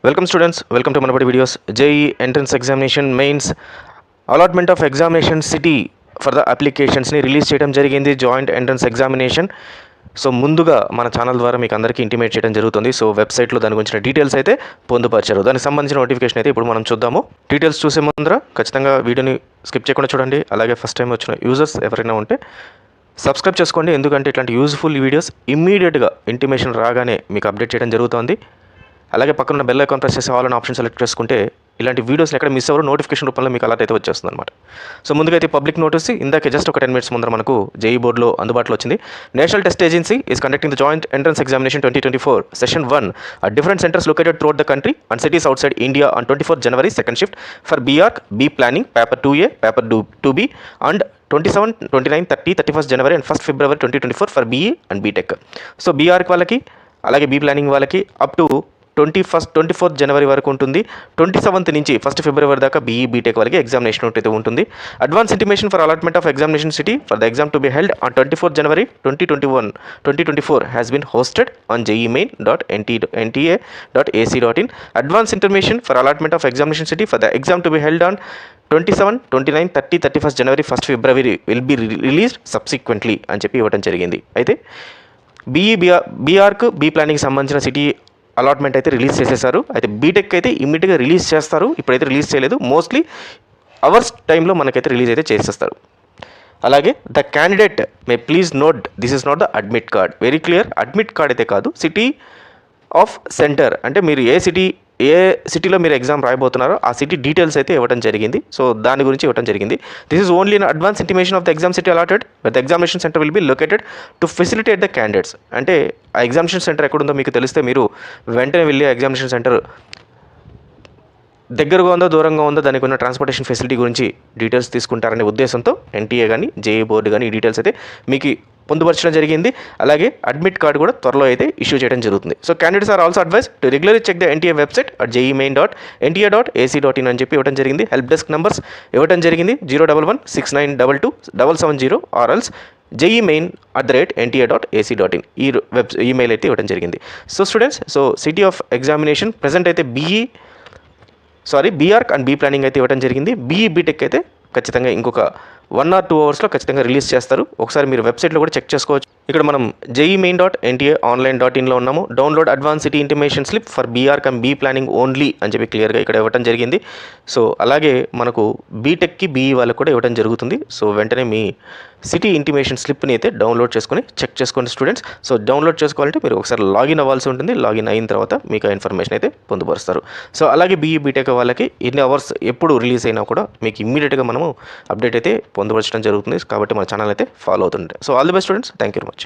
Welcome students, welcome to Manapati videos. JEE entrance examination mains allotment of examination city for the applications ని release చేయడం జరిగింది. Joint entrance examination. So ముందుగా మన channel ద్వారా మీకు అందరికీ ఇంటిమేట్ చేయడం జరుగుతుంది. సో వెబ్సైట్లో దాని గురించిన డీటెయిల్స్ అయితే పొందుపరిచారు. దానికి సంబంధించిన నోటిఫికేషన్ అయితే ఇప్పుడు మనం చూద్దాము. డీటెయిల్స్ చూసే ముందర ఖచ్చితంగా వీడియోని స్కిప్ చేయకుండా చూడండి. అలాగే ఫస్ట్ టైం వచ్చిన యూజర్స్ ఎవరైనా ఉంటే సబ్స్క్రైబ్ చేసుకోండి, ఎందుకంటే ఇట్లాంటి యూజ్ఫుల్ వీడియోస్ ఇమ్మీడియట్గా ఇంటిమేషన్ రాగానే మీకు అప్డేట్ చేయడం జరుగుతుంది. అలాగే పక్కన బెల్ ఐకాన్ ప్రెస్ చేసి ఆల్ అనే ఆప్షన్ సెలెక్ట్ చేసుకుంటే ఇలాంటి వీడియోస్ని ఎక్కడ మిస్ అవ్వరు, నోటిఫికేషన్ రూపంలో మీకు అలర్ట్ అయితే వచ్చేస్తుంది అనమాట. సో ముందుగా అయితే పబ్లిక్ నోటీస్ ఇందాక జస్ట్ ఒక 10 minutes ముందర మనకు జేఈ బోర్డులో అందుబాటులో వచ్చింది. National test agency is conducting the joint entrance examination 2024 session 1 at different centers located throughout the country and cities outside India on 24th January second shift for BArch, B Planning, Paper 2A, Paper 2B and 27, 29, 30, 31st January and 1st February 2024 for BE and BTech. So BArch వాళ్ళకి అలాగే B Planning వాళ్ళకి up to 24th January వరకు ఉంటుంది. 27th నుంచి 1st February దాకా BE BTech వాళ్ళకి examination అయితే ఉంటుంది. Advance intimation for allotment of examination city for the exam to be held on 24th January 2024 has been hosted on jemain.nta.ac.in. Advance intimation for allotment of examination city for the exam to be held on 27, 29, 30, 31st January, 1st February will be released subsequently అని చెప్పి ఇవ్వడం జరిగింది. అయితే BArch, B ప్లానింగ్కి సంబంధించిన city allotment అయితే release చేసేసారు. అయితే BTech అయితే ఇమ్మీడియట్గా రిలీజ్ చేస్తారు, ఇప్పుడైతే రిలీజ్ చేయలేదు. మోస్ట్లీ అవర్స్ టైంలో మనకైతే రిలీజ్ అయితే చేసేస్తారు. అలాగే the candidate may please note this is not the admit card. Very clear, admit card అయితే కాదు, సిటీ ఆఫ్ సెంటర్ అంటే మీరు ఏ సిటీలో మీరు ఎగ్జామ్ రాయబోతున్నారో ఆ సిటీ డీటెయిల్స్ అయితే ఇవ్వడం జరిగింది. సో దాని గురించి ఇవ్వడం జరిగింది. This is only an advance intimation of the exam city allotted but the examination centre will be located to facilitate the candidates. అంటే ఆ ఎగ్జామినేషన్ సెంటర్ ఎక్కడుందో మీకు తెలిస్తే మీరు వెంటనే వెళ్ళి ఎగ్జామినేషన్ సెంటర్ దగ్గరగా ఉందో దూరంగా ఉందో దానికి ఉన్న ట్రాన్స్పోర్టేషన్ ఫెసిలిటీ గురించి డీటెయిల్స్ తీసుకుంటారనే ఉద్దేశంతో ఎన్టీఏ కానీ జేఈ బోర్డు కానీ ఈ డీటెయిల్స్ అయితే మీకు పొందుపరచడం జరిగింది. అలాగే అడ్మిట్ కార్డు కూడా త్వరలో అయితే ఇష్యూ చేయడం జరుగుతుంది. So candidates are also advise to regularly check the NTA website at jemain.nta.ac.in అని చెప్పి ఇవ్వడం జరిగింది. హెల్ప్ డెస్క్ నెంబర్స్ ఇవ్వడం జరిగింది 011692270 ఆర్ఎల్స్ jemain@nta.ac.in ఈ ఈమెయిల్ అయితే ఇవ్వడం జరిగింది. So students, so city of examination present అయితే BArch అండ్ B ప్లానింగ్ అయితే ఇవ్వడం జరిగింది. BE BTech అయితే ఖచ్చితంగా ఇంకొక 1 or 2 hours ఖచ్చితంగా రిలీజ్ చేస్తారు. ఒకసారి మీరు వెబ్సైట్లో కూడా చెక్ చేసుకోవచ్చు. ఇక్కడ మనం jemain.nta.online.in ఉన్నాము. Download advance city intimation slip for BArch and B planning only అని చెప్పి క్లియర్గా ఇక్కడ ఇవ్వడం జరిగింది. సో అలాగే మనకు బీటెక్కి BE వాళ్ళకి కూడా ఇవ్వడం జరుగుతుంది. సో వెంటనే మీ సిటీ ఇంటిమేషన్ స్లిప్ని అయితే డౌన్లోడ్ చేసుకొని చెక్ చేసుకోండి స్టూడెంట్స్. సో డౌన్లోడ్ చేసుకోవాలంటే మీరు ఒకసారి లాగిన్ అవ్వాల్సి ఉంటుంది. లాగిన్ అయిన తర్వాత మీకు ఆ ఇన్ఫర్మేషన్ అయితే పొందుపరుస్తారు. సో అలాగే BE BTech వాళ్ళకి ఎన్ని అవర్స్ ఎప్పుడు రిలీజ్ అయినా కూడా మీకు ఇమ్మీడియట్గా మనము అప్డేట్ అయితే పొందుపరచడం జరుగుతుంది. కాబట్టి మన ఛానల్ అయితే ఫాలో అవుతుండే. So all the best students, thank you very much.